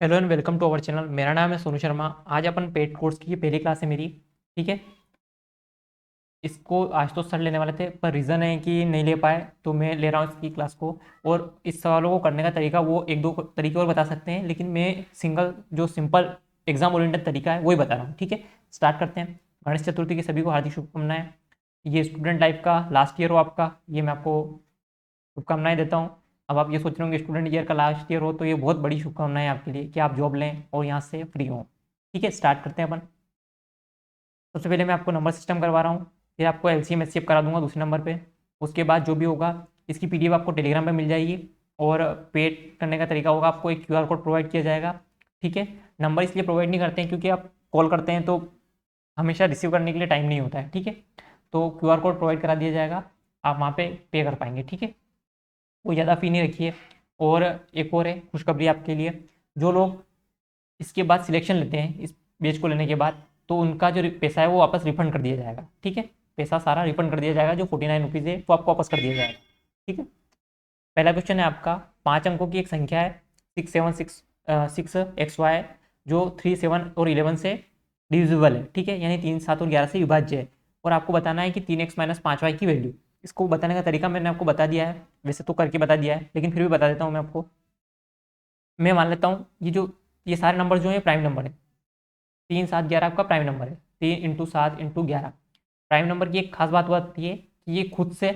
Hello and welcome to our channel. मेरा नाम है सोनू शर्मा। आज अपन पेड कोर्स की पहली क्लास है मेरी। ठीक है, इसको आज तो सर लेने वाले थे पर रीज़न है कि नहीं ले पाए, तो मैं ले रहा हूँ इसकी क्लास को। और इस सवालों को करने का तरीका वो एक दो तरीके और बता सकते हैं, लेकिन मैं सिंगल जो सिंपल एग्जाम ओरिएंटेड तरीका है वही बता रहा हूँ। ठीक है, स्टार्ट करते हैं। गणेश चतुर्थी की सभी को हार्दिक शुभकामनाएं। ये स्टूडेंट लाइफ का लास्ट ईयर हो आपका, ये मैं आपको शुभकामनाएं देता हूँ। अब आप ये सोच रहे होंगे स्टूडेंट ईयर का लास्ट ईयर हो तो ये बहुत बड़ी शुभकामनाएं आपके लिए कि आप जॉब लें और यहाँ से फ्री हों। ठीक है, स्टार्ट करते हैं अपन। सबसे पहले मैं आपको नंबर सिस्टम करवा रहा हूँ, फिर आपको एलसीएम एचसीएफ करा दूंगा दूसरे नंबर पे। उसके बाद जो भी होगा इसकी पीडीएफ आपको टेलीग्राम पे मिल जाएगी, और पेड करने का तरीका होगा, आपको एक क्यूआर कोड प्रोवाइड किया जाएगा। ठीक है, नंबर इसलिए प्रोवाइड नहीं करते हैं क्योंकि आप कॉल करते हैं तो हमेशा रिसीव करने के लिए टाइम नहीं होता है। ठीक है, तो क्यूआर कोड प्रोवाइड करा दिया जाएगा, आप वहाँ पे पे कर पाएंगे। ठीक है, कोई ज़्यादा फ़ी नहीं रखी है। और एक और है खुशखबरी आपके लिए, जो लोग इसके बाद सिलेक्शन लेते हैं इस बेच को लेने के बाद, तो उनका जो पैसा है वो वापस रिफंड कर दिया जाएगा। ठीक है, पैसा सारा रिफंड कर दिया जाएगा, जो 49 रुपीज़ है वो आपको वापस कर दिया जाएगा। ठीक है, पहला क्वेश्चन है आपका, 5 अंकों की एक संख्या है 6 7 6 जो 3 7 और 11 से डिविजिबल है। ठीक है, यानी 3 7 और 11 से विभाज्य है। और आपको बताना है कि 3x - 5y की वैल्यू। इसको बताने का तरीका मैंने आपको बता दिया है, वैसे तो करके बता दिया है लेकिन फिर भी बता देता हूँ मैं आपको। मैं मान लेता हूँ ये सारे नंबर जो है प्राइम नंबर है। 3 7 11 आपका प्राइम नंबर है, 3 × 7 × 11। प्राइम नंबर की एक खास बात होती है कि ये खुद से,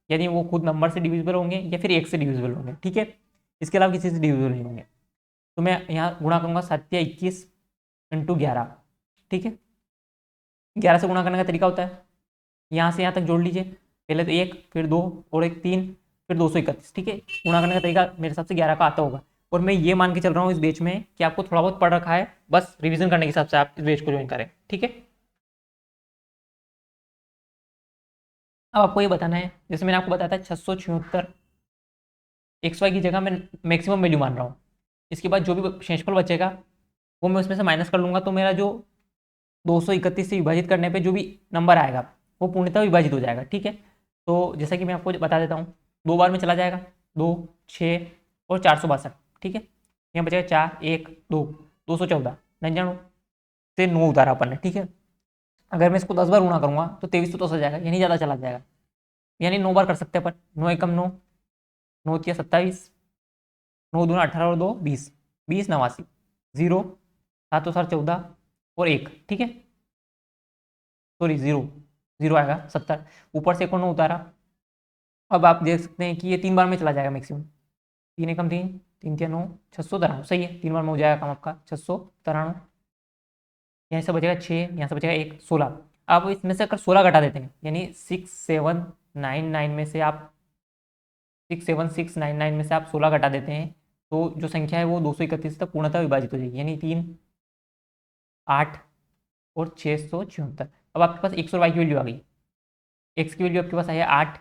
यानी वो खुद नंबर से डिविजिबल होंगे या फिर एक से डिविजिबल होंगे। ठीक है, इसके अलावा किसी से डिविजिबल नहीं होंगे। तो मैं यहाँ गुणा करूँगा 7 × 21 × 11। ठीक है, 11 से गुणा करने का तरीका होता है, यहाँ से यहाँ तक जोड़ लीजिए, पहले तो एक, फिर दो, और एक तीन, फिर 231। ठीक है, गुणा करने का तरीका मेरे हिसाब से 11 का आता होगा। और मैं ये मान के चल रहा हूँ इस बैच में कि आपको थोड़ा बहुत पढ़ रखा है, बस रिवीजन करने के हिसाब से आप इस बैच को ज्वाइन करें। ठीक है, अब आपको ये बताना है, जैसे मैंने आपको बताया था 676 एक्स वाई की जगह मैं मैक्सिमम वैल्यू मान रहा हूँ। इसके बाद जो भी शेषफल बचेगा वो मैं उसमें से माइनस कर लूँगा, तो मेरा जो 231 से विभाजित करने पे जो भी नंबर आएगा वो पूर्णतः विभाजित हो जाएगा। ठीक है, तो जैसा कि मैं आपको बता देता हूँ, 2 बार में चला जाएगा, 2 6 और 462। ठीक है, यहाँ बचेगा 4 1 2 214 99 से 9 उतारा अपन ने। ठीक है, अगर मैं इसको 10 बार गुणा करूँगा तो 2310 हो जाएगा, यानी ज़्यादा चला जाएगा, यानी 9 बार कर सकते हैं अपन। 9 एकम 9, 9 तिया 27, 9 दूना 18 और 2 20, 20 89, 0 7 और 14 और 1। ठीक है, सॉरी 0 0 आएगा 70, ऊपर से 1 और 9 उतारा। अब आप देख सकते हैं कि ये 3 बार में चला जाएगा मैक्सिमम। 3 एकम 3, 3 तिया 9, 693। सही है, 3 बार में हो जाएगा काम आपका 693। यहाँ से बचेगा 6, यहाँ से बचेगा 1, 16। आप इसमें से अगर 16 घटा देते हैं, यानी 6799 में से आप 67699 में से आप 16 घटा देते हैं, तो जो संख्या है वो 231 तक पूर्णतः विभाजित हो जाएगी, यानी 3 8 और 676। अब आपके पास एक्स और वाई की वैल्यू आ गई। एक्स की वैल्यू आपके पास आई है 8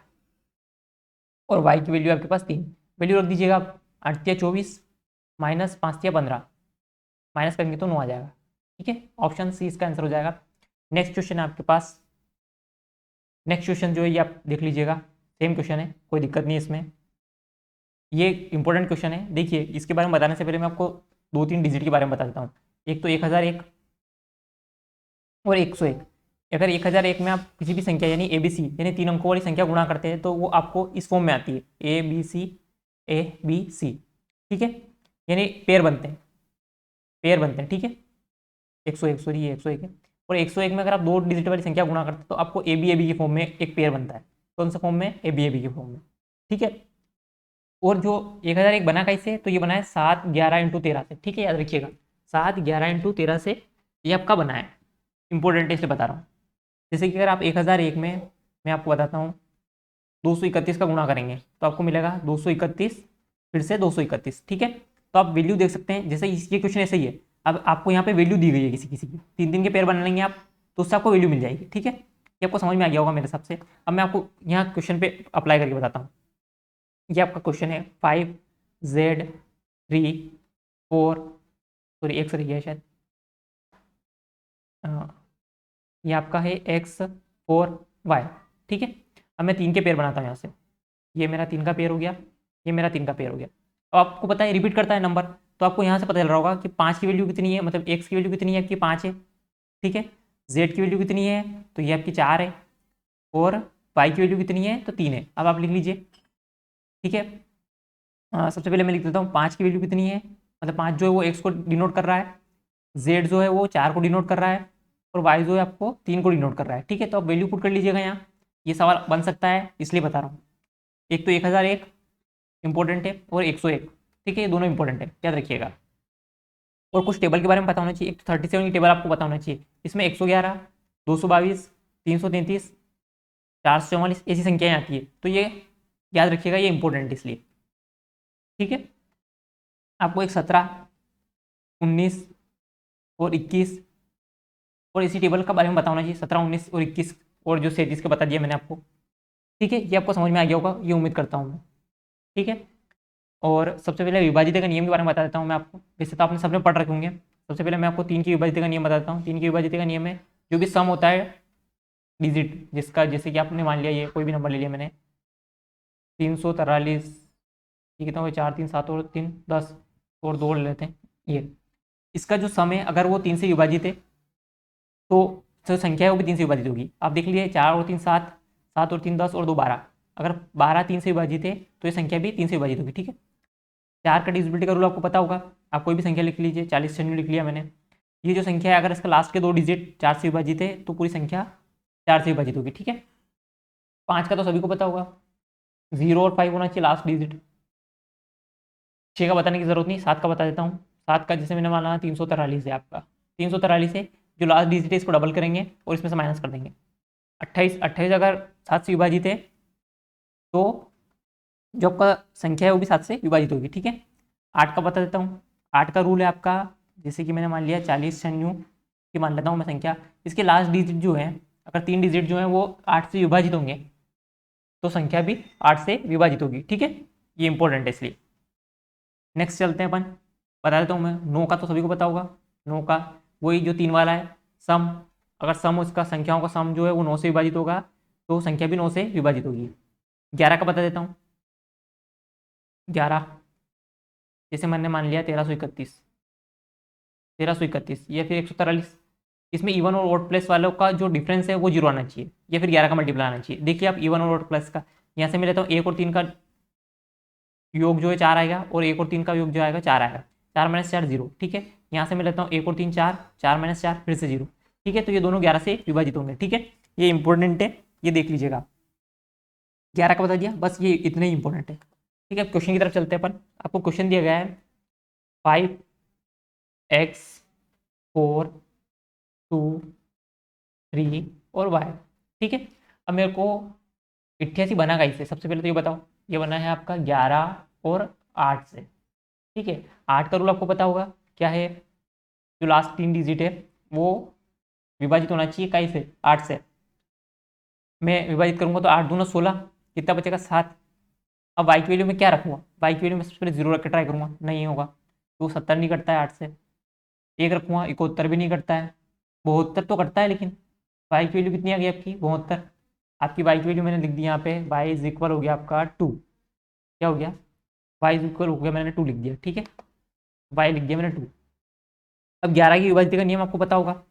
और वाई की वैल्यू आपके पास 3। वैल्यू रख दीजिएगा आप, 8 तिया 24 माइनस 5 तिया 15, माइनस करेंगे तो 9 आ जाएगा। ठीक है, ऑप्शन सी इसका आंसर हो जाएगा। नेक्स्ट क्वेश्चन है आपके पास। नेक्स्ट क्वेश्चन जो है ये आप देख लीजिएगा, सेम क्वेश्चन है, कोई दिक्कत नहीं है इसमें। ये इंपॉर्टेंट क्वेश्चन है, देखिए इसके बारे में बताने से पहले मैं आपको 2 3 डिजिट के बारे में बता देता हूँ। एक तो 1001 और 101। अगर 1001 में आप किसी भी संख्या यानी ए बी सी यानी 3 अंकों वाली संख्या गुणा करते हैं तो वो आपको इस फॉर्म में आती है, A B C A B C. ठीक है, यानी पेयर बनते हैं, पेयर बनते हैं। ठीक है, 101, सॉरी ये 101 है। और 101 में अगर आप 2 डिजिट वाली संख्या गुणा करते हैं तो आपको ए बी के फॉर्म में एक पेयर बनता है। कौन सा फॉर्म में? ए बी के फॉर्म में। ठीक है, और जो 1001 बना कैसे, तो ये बना है 7 11 × 13 से। ठीक है, याद रखिएगा 7 11 × 13 से ये आपका बना है। इंपॉर्टेंट है इसलिए बता रहा हूँ। जैसे कि अगर आप 1001 में, मैं आपको बताता हूँ, 231 का गुणा करेंगे तो आपको मिलेगा 231 फिर से 231। ठीक है, तो आप वैल्यू देख सकते हैं, जैसे ये क्वेश्चन ऐसे ही है। अब आपको यहाँ पे वैल्यू दी गई है किसी किसी की, 3 3 के पेयर बना लेंगे आप तो उससे आपको वैल्यू मिल जाएगी। ठीक है, ये आपको समझ में आ गया होगा मेरे हिसाब से। अब मैं आपको यहाँ क्वेश्चन पे अप्लाई करके बताता हूँ। ये आपका क्वेश्चन है 5Z3 4, सॉरी एक सॉरी है शायद, ये आपका है X4Y। ठीक है, अब मैं 3 के पेयर बनाता हूँ यहाँ से। ये मेरा 3 का पेयर हो गया, ये मेरा 3 का पेयर हो गया। अब आपको पता है रिपीट करता है नंबर, तो आपको यहाँ से पता चल रहा होगा कि 5 की वैल्यू कितनी है, मतलब x की वैल्यू कितनी है आपकी 5 है, ठीक है। z की वैल्यू कितनी है, तो ये आपकी 4 है, और y की वैल्यू कितनी है, तो 3 है। अब आप लिख लीजिए, ठीक है। सबसे पहले मैं लिख देता हूँ 5 की वैल्यू कितनी है, मतलब 5 जो है वो x को डिनोट कर रहा है, z जो है वो 4 को डिनोट कर रहा है, और y जो है आपको 3 को डिनोट कर रहा है, ठीक है। तो आप वैल्यू पुट कर लीजिएगा यहाँ, ये सवाल बन सकता है इसलिए बता रहा हूँ। एक तो 1001 इंपॉर्टेंट है, और 101, ठीक है, ये दोनों इंपॉर्टेंट है, याद रखिएगा। और कुछ टेबल के बारे में पता होना चाहिए। एक तो 37 की टेबल आपको पता होना चाहिए, इसमें 111, 222, 333, 444 ऐसी संख्याएं आती है, तो ये याद रखिएगा, ये इंपॉर्टेंट है इसलिए, ठीक है। आपको एक 17, 19 और 21 और इसी टेबल का बारे में बताना चाहिए, 17, 19 और 21, और जो 37 का बता दिया मैंने आपको, ठीक है। ये आपको समझ में आ गया होगा, ये उम्मीद करता हूँ मैं, ठीक है। और सबसे पहले विभाजित का नियम के बारे में बता देता हूँ मैं आपको, वैसे तो आपने सबने पढ़ रखे होंगे। सबसे पहले मैं आपको 3 की विभाजित का नियम बता देता हूँ। 3 की विभाजित का नियम है, जो भी सम होता है डिजिट जिसका, जैसे कि आपने मान लिया ये कोई भी नंबर ले लिया मैंने 343, ये कितना हो, 4 3 7 और 3 10 और 2 ले लेते हैं, ये इसका जो सम है अगर वो 3 से विभाजित है तो जो संख्या है वो भी 3 से विभाजित होगी। आप देख लीजिए 4 और 3 7, 7 और 3 10 और 2 12, अगर 12 3 से विभाजित है तो ये संख्या भी 3 से विभाजित होगी, ठीक है। 4 का डिविजिबिलिटी का रूल आपको पता होगा, आप कोई भी संख्या लिख लीजिए, 40 96 लिख लिया मैंने। ये जो संख्या है अगर इसका लास्ट के 2 डिजिट 4 से विभाजित है तो पूरी संख्या 4 से विभाजित होगी, ठीक है। 5 का तो सभी को पता होगा, 0 और 5 होना चाहिए लास्ट डिजिट। 6 का बताने की जरूरत नहीं, 7 का बता देता हूँ। 7 का जैसे मैंने माना 343 है आपका, 343 है, जो लास्ट डिजिट है इसको डबल करेंगे और इसमें से माइनस कर देंगे। 28, 28 अगर 7 से विभाजित है तो जो आपका संख्या है वो भी 7 से विभाजित होगी, ठीक है। 8 का बता देता हूँ। 8 का रूल है आपका, जैसे कि मैंने मान लिया 40 96 की मान लेता हूँ मैं संख्या, इसके लास्ट डिजिट जो है अगर 3 डिजिट जो है वो 8 से विभाजित होंगे तो संख्या भी 8 से विभाजित होगी, ठीक है। ये इंपॉर्टेंट है इसलिए। नेक्स्ट चलते हैं अपन, बता देता हूँ मैं। 9 का तो सभी को पता होगा, 9 का वही जो 3 वाला है, सम, अगर सम उसका संख्याओं का सम जो है वो 9 से विभाजित होगा तो संख्या भी 9 से विभाजित होगी। 11 का बता देता हूँ। 11 जैसे मैंने मान लिया 1331, 1331 या फिर 143, इसमें इवन और ओड प्लस वालों का जो डिफरेंस है वो 0 आना चाहिए, या फिर 11 का मल्टीप्लाई आना चाहिए। देखिए आप इवन और ओड प्लस का यहाँ से मैं लेता हूँ, 1 और 3 का योग जो है 4 आएगा, और 1 और 3 का योग जो आएगा 4 आएगा, 4 - 4 0, ठीक है। यहाँ से मैं लेता हूँ 1 और 3 4, 4 - 4 फिर से 0, ठीक है। तो ये दोनों 11 से विभाजित होंगे, ठीक है। ये इंपॉर्टेंट है, ये देख लीजिएगा। 11 का बता दिया, बस ये इतने ही इंपॉर्टेंट है, ठीक है। क्वेश्चन की तरफ चलते हैं अपन। आपको क्वेश्चन दिया गया है 5x 4 2 3 और y, ठीक है। अब मेरे को 88 बना कैसे, सबसे पहले तो ये बताओ। ये बना है आपका 11 और 8 से, ठीक है। 8 का रूल आपको पता होगा क्या है, जो लास्ट 3 डिजिट है वो विभाजित होना चाहिए कैसे, 8 से। मैं विभाजित करूंगा तो 8 दूना 16, कितना बचेगा 7। अब y की वैल्यू में क्या रखूंगा, y की वैल्यू में सबसे पहले 0 रख के ट्राई करूंगा, नहीं होगा, तो 70 नहीं कटता है 8 से। 1 रखूंगा, 71 भी नहीं कटता है, 72 तो कटता है, लेकिन y की वैल्यू कितनी आ गई आपकी 72। आपकी y की वैल्यू मैंने लिख दी यहाँ पे, y इज इक्वल हो गया आपका 2, क्या हो गया, y इज इक्वल हो गया, मैंने 2 लिख दिया, ठीक है। y लिख दिया मैंने 2। अब 11 की विभाजित का नियम आपको पता होगा,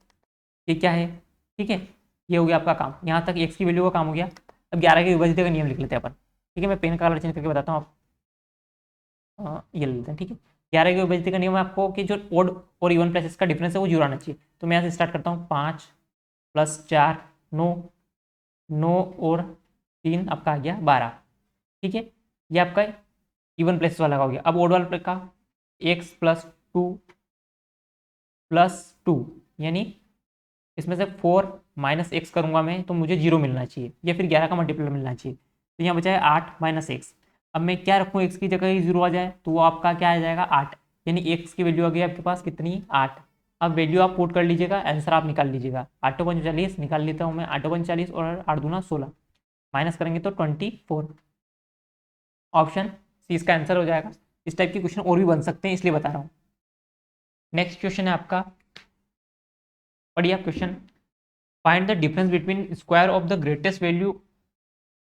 ये क्या है, ठीक है। ये हो गया आपका काम, यहाँ तक x की वैल्यू का काम हो गया। अब 11 के विभाजित का नियम लिख लेते हैं अपन, ठीक है। मैं पेन का कलर चेंज करके बताता हूँ आप, ये ले लेते हैं, ठीक है। 11 के विभाजित का नियम है आपको कि जो ओड और इवन प्लस का डिफरेंस है वो 0 आना चाहिए। तो मैं यहाँ से स्टार्ट करता हूँ, 5 + 4 9, 9 और 3 आपका आ गया 12, ठीक है। ये आपका इवन प्लेस वाला हो गया। अब ओड वाला का x + 2 + 2, यानी इसमें से 4 - x करूंगा मैं तो मुझे 0 मिलना चाहिए, या फिर 11 का मल्टीप्लाई मिलना चाहिए। तो यहाँ बचा है 8 - x। अब मैं क्या रखूँ, x की जगह ही 0 आ जाए तो वो आपका क्या आ जाएगा 8, यानी x की वैल्यू आ गई आपके पास कितनी 8। अब वैल्यू आप पुट कर लीजिएगा, आंसर आप निकाल लीजिएगा। 8 × 40 निकाल लेता हूँ मैं, 8 × 40 और 8 दूना 16, माइनस करेंगे तो 24। ऑप्शन सी इसका आंसर हो जाएगा। इस टाइप के क्वेश्चन और भी बन सकते हैं, इसलिए बता रहा हूँ। नेक्स्ट क्वेश्चन है आपका, पढ़िए आप question. Find the difference between square of the greatest value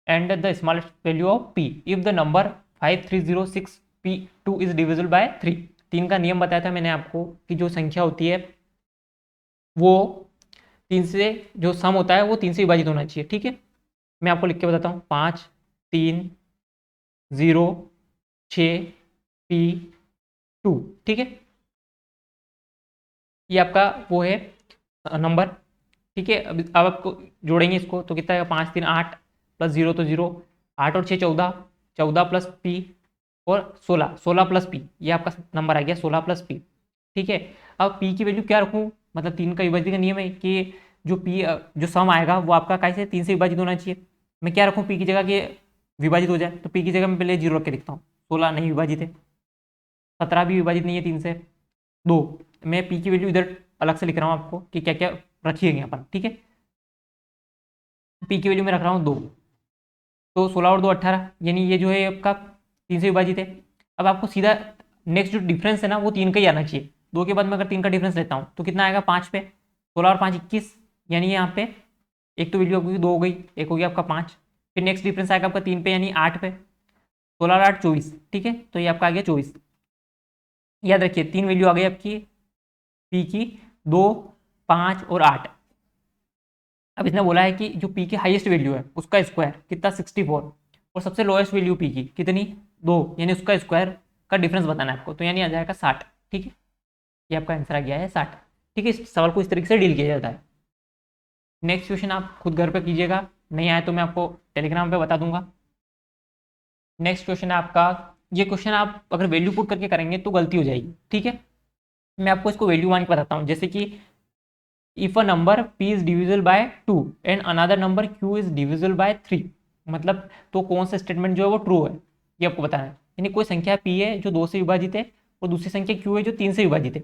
and the smallest value of p if the number 5306 p2 is divisible bye 3। 3 का नियम बताया था मैंने आपको कि जो संख्या होती है वो 3 से, जो सम होता है वो 3 से विभाजित होना चाहिए। ठीक है, मैं आपको लिख के बताता हूँ। 5 3 0 6 P2। ठीक है, ये आपका वो है नंबर। ठीक है, अब आपको जोड़ेंगे इसको तो कितना है, 5 3 8 प्लस 0 तो 0, 8 और 6 14, 14 प्लस पी और 16, 16 प्लस पी, ये आपका नंबर आ गया 16 प्लस पी। ठीक है, अब पी की वैल्यू क्या रखूँ, मतलब 3 का विभाजित का नियम है कि जो पी जो सम आएगा वो आपका कैसे 3 से विभाजित होना चाहिए। मैं क्या रखूँ पी की जगह कि विभाजित हो जाए, तो पी की जगह मैं पहले 0 रख के लिखता हूँ। 16 नहीं विभाजित है, 17 भी विभाजित नहीं है 3 से, 2। मैं पी की वैल्यू इधर अलग से लिख रहा हूँ आपको कि क्या क्या रखिएगा अपन। ठीक है, पी की वैल्यू मैं रख रहा हूँ 2, तो 16 और 2 18, यानी ये जो है आपका 3 से विभाजित है। अब आपको सीधा नेक्स्ट जो डिफरेंस है ना वो 3 का ही आना चाहिए। 2 के बाद में अगर 3 का डिफरेंस लेता हूँ तो कितना आएगा 5 पे, 16 और 5 21, यानी यहाँ पे एक तो वैल्यू आपकी 2 हो गई, एक हो गया आपका 5। फिर नेक्स्ट डिफरेंस आएगा आपका 3 पे यानी 8 पे, 16 और 8 24। ठीक है, तो ये आपका आ गया 24। याद रखिए 3 वैल्यू आ गई आपकी पी की, 2 5 और 8। अब इसने बोला है कि जो पी की हाईएस्ट वैल्यू है उसका स्क्वायर कितना 64, और सबसे लोएस्ट वैल्यू पी की कितनी 2, यानी उसका स्क्वायर का डिफरेंस बताना है आपको, तो यानी आ जाएगा 60। ठीक है, ये आपका आंसर आ गया है 60। ठीक है, इस सवाल को इस तरीके से डील किया जाता है। नेक्स्ट क्वेश्चन आप खुद घर पे कीजिएगा, नहीं आए तो मैं आपको टेलीग्राम पे बता दूंगा। नेक्स्ट क्वेश्चन है आपका, ये क्वेश्चन आप अगर वैल्यू पुट करके करेंगे तो गलती हो जाएगी। ठीक है, मैं आपको इसको वैल्यू मान के बताता हूँ। जैसे कि if a number p is divisible bye 2 and another number q is divisible bye 3, मतलब तो कौन सा स्टेटमेंट जो है वो ट्रू है, ये आपको बताना है। यानी कोई संख्या p है जो 2 से विभाजित है और दूसरी संख्या q है जो 3 से विभाजित है,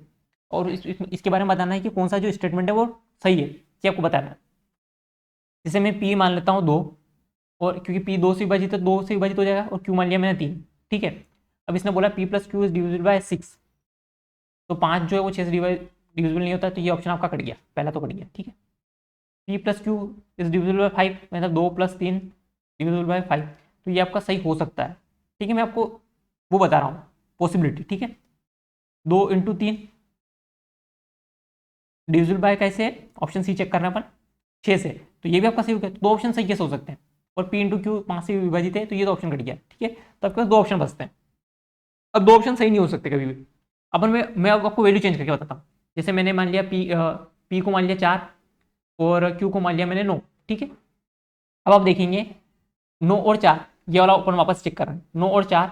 और इसके बारे में बताना है कि कौन सा जो स्टेटमेंट है वो सही है, ये आपको बताना है। जैसे मैं p मान लेता हूँ 2, और क्योंकि p 2 से विभाजित है 2 से विभाजित हो जाएगा, और q मान लिया मैंने 3। ठीक है, अब इसने बोला p plus Q is divisible bye 6, तो 5 जो है वो 6 से डिविजिबल नहीं होता, तो ये ऑप्शन आपका कट गया, पहला तो कट गया। ठीक है, p plus Q is divisible bye 5, मतलब 2 प्लस 3 डिविजिबल बाय 5, तो ये आपका सही हो सकता है। ठीक है, मैं आपको वो बता रहा हूँ पॉसिबिलिटी। ठीक है, 2 इंटू 3 डिविजिबल बाय कैसे, ऑप्शन सी चेक करना अपन 6 से, तो ये भी आपका सही हो गया। तो 2 ऑप्शन सही कैसे हो सकते हैं, और p इंटू क्यू 5 से विभाजित है, तो ये 2 ऑप्शन कट गया। ठीक है, तो आपके पास 2 ऑप्शन बचते हैं। अब 2 ऑप्शन सही नहीं हो सकते कभी भी। अपन मैं अब आपको वैल्यू चेंज करके बताता हूँ। जैसे मैंने मान लिया p को मान लिया 4 और q को मान लिया मैंने 9। ठीक है, अब आप देखेंगे 9 और 4, ये वाला अपन वापस चेक कर रहे हैं। 9 और 4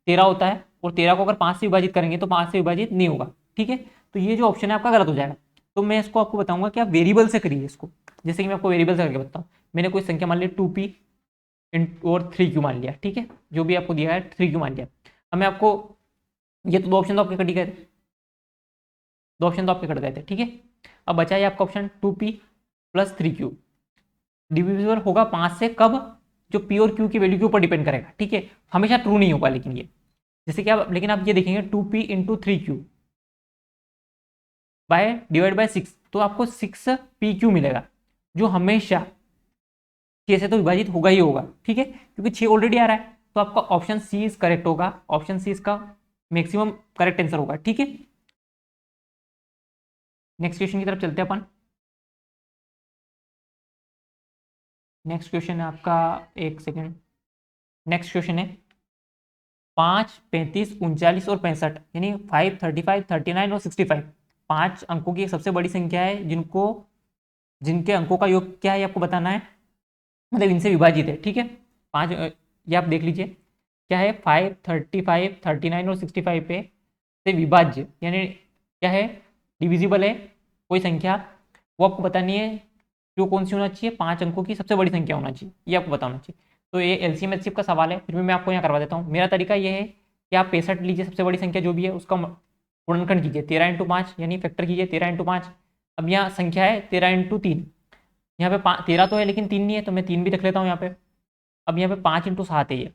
13 होता है, और 13 को अगर 5 से विभाजित करेंगे तो 5 से विभाजित नहीं होगा। ठीक है, तो ये जो ऑप्शन है आपका गलत हो जाएगा। तो मैं इसको आपको बताऊंगा कि आप वेरिएबल से करिए इसको। जैसे कि मैं आपको वेरिएबल से करके बताता हूँ। मैंने कोई संख्या मान ली 2p और 3q मान लिया। ठीक है, जो भी आपको दिया है 3q मान लिया। अब मैं आपको, ये तो 2 ऑप्शन तो आपके कट ही गए थे, 2 ऑप्शन तो आपके कट गए थे। ठीक है, अब बचा है आपका option 2p plus 3q, divisible होगा 5 से कब, जो p और q की वैल्यू के ऊपर डिपेंड करेगा। ठीक है, हमेशा ट्रू नहीं होगा लेकिन ये, जैसे कि आप, लेकिन आप ये देखेंगे 2p into 3q by divide by 6, तो आपको 6pq मिलेगा, जो हमेशा 6 से तो विभाजित होगा ही होगा। ठीक है, क्योंकि 6 ऑलरेडी आ रहा है, तो आपका ऑप्शन सी इज करेक्ट होगा। ऑप्शन सी इसका मैक्सिमम करेक्ट आंसर होगा। ठीक है, नेक्स्ट क्वेश्चन की तरफ चलते हैं अपन। नेक्स्ट क्वेश्चन है आपका, एक सेकेंड, नेक्स्ट क्वेश्चन है 5 35 39 और 65, यानी 5 35 39 और 65, 5 अंकों की एक सबसे बड़ी संख्या है जिनके अंकों का योग क्या है ये आपको बताना है, मतलब इनसे विभाजित है। ठीक है, 5 ये आप देख लीजिए क्या है, 5 35 39 और 65 पे से विभाज्य, यानी क्या है, डिविजिबल है कोई संख्या, वो आपको बतानी है जो कौन सी होना चाहिए, 5 अंकों की सबसे बड़ी संख्या होना चाहिए, ये आपको बताना चाहिए। तो ये एलसीएम एचसीएफ का सवाल है, फिर भी मैं आपको यहाँ करवा देता हूँ। मेरा तरीका ये है कि आप 65 लीजिए, सबसे बड़ी संख्या जो भी है उसका गुणनखंड कीजिए 13 इंटू 5, यानी फैक्टर कीजिए 13 इंटू 5। अब यहाँ संख्या है 13 इंटू 3, यहाँ पे 13 तो है लेकिन 3 नहीं है, तो मैं 3 भी रख लेता हूँ यहाँ पे। अब यहाँ पे 5 इंटू 7 है ये,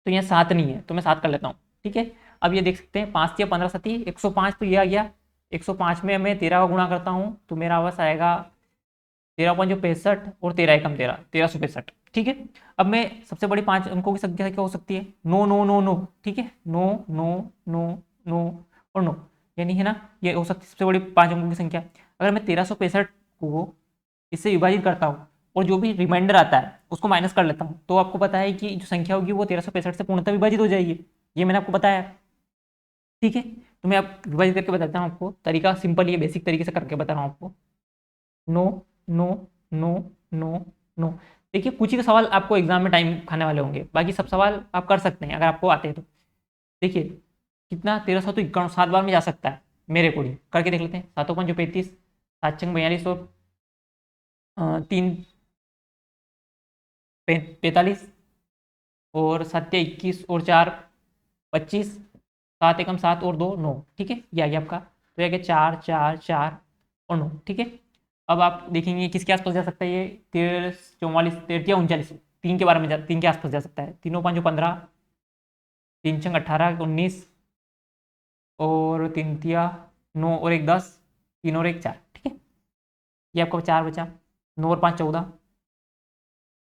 तो यहाँ 7 नहीं है, तो मैं 7 कर लेता हूँ। ठीक है, अब ये देख सकते हैं 5 या 15 सती 105, तो ये आ गया 105 में मैं 13 का गुणा करता हूँ तो मेरा बस आएगा 13.65 और 13 एकम 13, 1365। ठीक है, अब मैं सबसे बड़ी 5 अंकों की संख्या क्या हो सकती है, 9 9 9 9। ठीक है, 9 9 9 9 और 9, यानी है ना ये हो सकती है सबसे बड़ी 5 अंकों की संख्या। अगर मैं 1365 को इससे विभाजित करता हूँ और जो भी रिमाइंडर आता है उसको माइनस कर लेता हूँ, तो आपको पता है कि जो संख्या होगी वो 1365 से पूर्णतः विभाजित हो जाएगी। ये मैंने आपको बताया, ठीक है। तो मैं आप रिवाइज करके बताता हूँ आपको, तरीका सिंपल, ये बेसिक तरीके से करके बता रहा हूँ आपको। 9 9 9 9 9। देखिए कुछ ही तो सवाल आपको एग्जाम में टाइम खाने वाले होंगे, बाकी सब सवाल आप कर सकते हैं अगर आपको आते हैं तो। देखिए कितना 1300 तो 51 7 बार में जा सकता है मेरे अकॉर्डिंग, करके देख लेते हैं। 7 5 35, 7 6 42 और 3 45 और 7 21 और 4 25, 7 एकम 7 और 2 9, ठीक है। ये आ गया आपका, तो ये आ गया 4 4 4 और 9, ठीक है। अब आप देखेंगे किसके आसपास जा सकता है ये, 13 44 13 39, 3 के बारे में 3 के आसपास जा सकता है। 3 5 15, 3 6 18 19 और 3 तिया 9 और 1 10, 3 और 1 4, ठीक है। ये आपका 4 बचा, 9 और 5 14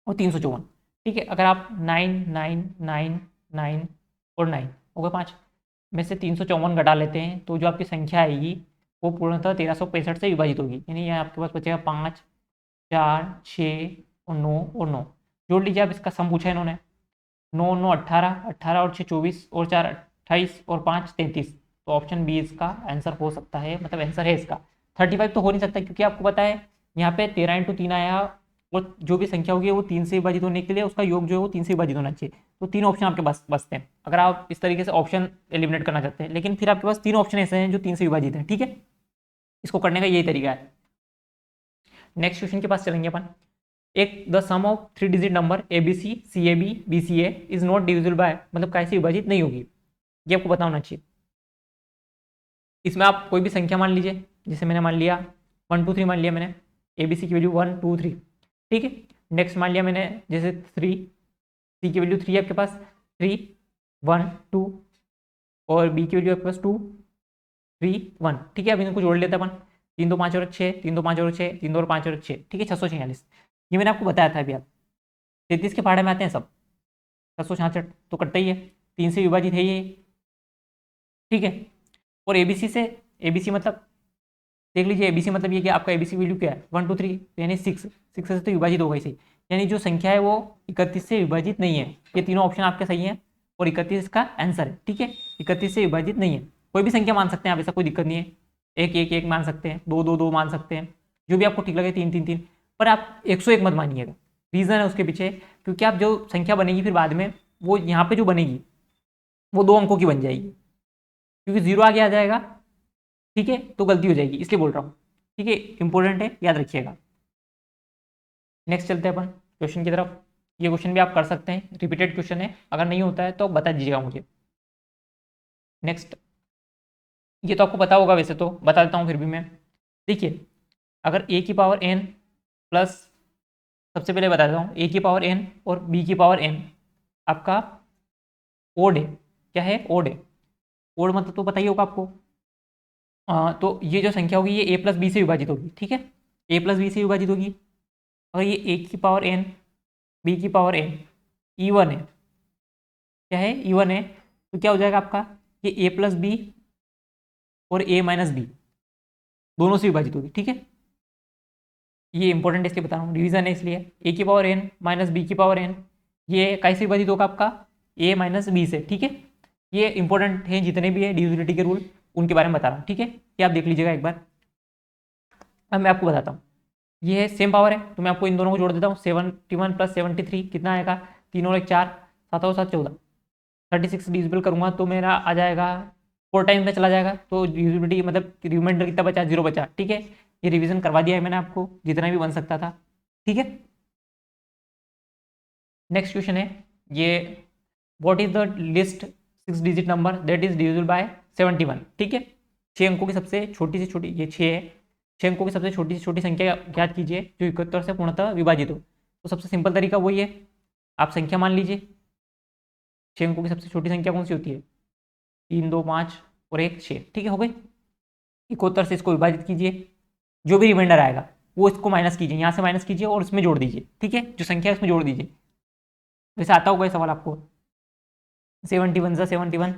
और 354, ठीक है। अगर आप 9 9 9 9 और 9 हो गए 5 में से 354 घटा लेते हैं, तो जो आपकी संख्या आएगी वो पूर्णतः 1365 से विभाजित होगी, यानी यहाँ आपके पास बचेगा 5 4 6 और 9 और 9। जोड़ लीजिए आप, इसका सम पूछा इन्होंने। 9 9 18, 18 और 6 24 और 4 28 और 5 33, तो ऑप्शन बी इसका आंसर हो सकता है, मतलब आंसर है इसका। 35 तो हो नहीं सकता, क्योंकि आपको पता है यहाँ पे 13 इंटू 3 आया, और जो भी संख्या होगी वो 3 से विभाजित होने के लिए उसका योग जो है वो 3 से विभाजित होना चाहिए। तो 3 ऑप्शन आपके पास बचते हैं अगर आप इस तरीके से ऑप्शन एलिमिनेट करना चाहते हैं, लेकिन फिर आपके पास 3 ऑप्शन ऐसे हैं जो 3 से विभाजित हैं, ठीक है। इसको करने का यही तरीका है। नेक्स्ट क्वेश्चन के पास चलेंगे अपन। एक the sum of 3 digit number ABC CAB BCA is not divisible by, मतलब कैसे विभाजित नहीं होगी, ये आपको पता होना चाहिए। इसमें आप कोई भी संख्या मान लीजिए, जैसे मैंने मान लिया 1 2 3 मान लिया मैंने, ABC की वैल्यू 1 2 3, ठीक है। नेक्स्ट मान लिया मैंने जैसे 3, C की वैल्यू 3 है आपके पास, 3 1 2, और B की वैल्यू आपके पास 2 3 1, ठीक है। अब इनको जोड़ लेते हैं अपन, 3 2 5 और 6, 3 2 5 और 6, 3 2 और 5 और 6, ठीक है। 646, ये मैंने आपको बताया था अभी। आप 33 के पहाड़े में आते हैं सब, 666 तो कटता ही है, 3 से विभाजित है ये, ठीक है। और ABC से, ABC मतलब देख लीजिए, ABC मतलब ये क्या, आपका ABC वैल्यू क्या है 1 2 3, यानी 6 से तो विभाजित होगा इसे, यानी जो संख्या है वो 31 से विभाजित नहीं है। ये तीनों ऑप्शन आपके सही हैं और 31 इसका आंसर है, ठीक है। 31 से विभाजित नहीं है, कोई भी संख्या मान सकते हैं आप, ऐसा कोई दिक्कत नहीं है। 1 1 1 मान सकते हैं, 2 2 2 मान सकते हैं, जो भी आपको ठीक लगे, 3 3 3, पर आप 101 मत मानिएगा। रीज़न है उसके पीछे, क्योंकि आप जो संख्या बनेगी फिर बाद में, वो यहाँ पे जो बनेगी वो 2 अंकों की बन जाएगी, क्योंकि 0 आगे आ जाएगा, ठीक है, तो गलती हो जाएगी, इसलिए बोल रहा हूँ, ठीक है। इंपॉर्टेंट है, याद रखिएगा। नेक्स्ट चलते हैं अपन क्वेश्चन की तरफ। ये क्वेश्चन भी आप कर सकते हैं, रिपीटेड क्वेश्चन है, अगर नहीं होता है तो बता दीजिएगा मुझे। नेक्स्ट, ये तो आपको पता होगा वैसे, तो बता देता हूँ फिर भी मैं। देखिए अगर a की पावर n प्लस, सबसे पहले बता देता हूँ, a की पावर n और b की पावर n आपका ओड है। क्या है? ओड है। ओड मतलब तो पता ही होगा आपको। तो ये जो संख्या होगी ये a प्लस बी से विभाजित होगी, ठीक है। a प्लस बी से विभाजित होगी। अगर ये a की पावर n b की पावर n इवन है, क्या है? इवन है, तो क्या हो जाएगा आपका, ये a प्लस बी और a माइनस बी दोनों से विभाजित होगी, ठीक है। ये इंपॉर्टेंट इसलिए बता रहा हूँ, डिवीजन है इसलिए। a की पावर n माइनस बी की पावर n, ये कैसे विभाजित होगा आपका, a माइनस बी से, ठीक है। ये इंपॉर्टेंट है, जितने भी है डिविजिबिलिटी के रूल उनके बारे में बता रहा हूँ, ठीक है। ये आप देख लीजिएगा एक बार। अब मैं आपको बताता हूँ, ये है सेम पावर है, तो मैं आपको इन दोनों को जोड़ देता हूँ। 71 प्लस 73 कितना आएगा, 3 और 1 4, 7 और 7 14, 36 डिविजिबल करूँगा तो मेरा आ जाएगा 4 टाइम में चला जाएगा, तो डिविजिबिलिटी मतलब रिमाइंडर कितना बचा, 0 बचा, ठीक है। ये रिवीजन करवा दिया है मैंने आपको, जितना भी बन सकता था, ठीक है। नेक्स्ट क्वेश्चन है ये, what is the list 6 digit number that is divisible bye 71, ठीक है। 6 अंकों की सबसे छोटी से छोटी, ये 6 है, 6 अंकों की सबसे छोटी से छोटी संख्या ज्ञात कीजिए जो 71 से पूर्णतः विभाजित हो। तो सबसे सिंपल तरीका वही है, आप संख्या मान लीजिए। 6 अंकों की सबसे छोटी संख्या कौन सी होती है, 3 2 5 और 1 6, ठीक है, हो गई। 71 से इसको विभाजित कीजिए, जो भी रिमाइंडर आएगा वो इसको माइनस कीजिए, यहाँ से माइनस कीजिए और इसमें जोड़ दीजिए, ठीक है। जो संख्या है उसमें जोड़ दीजिए। वैसे आता होगा ये सवाल आपको। 71 सा 71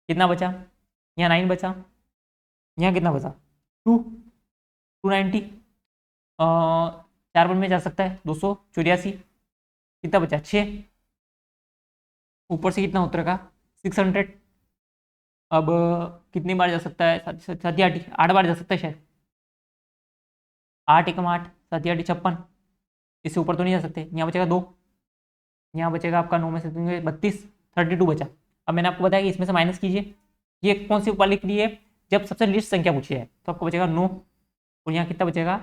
कितना बचा, यहाँ 9 बचा, यहाँ कितना बचा 2, 290, 4 वन में जा सकता है 284, कितना बचा 6, ऊपर से कितना उतरेगा 600। अब कितनी बार जा सकता है, 7 8 बार जा सकता है शायद, 8 एकम 8, 7 8 56, इससे ऊपर तो नहीं जा सकते। यहाँ बचेगा 2, यहाँ बचेगा आपका 9 में से 32, 32 बचा। अब मैंने आपको बताया कि इसमें से माइनस कीजिए, ये कौन सी वाली के लिए, जब सबसे लिस्ट संख्या पूछी है तो आपको बचेगा 9, और यहाँ कितना बचेगा,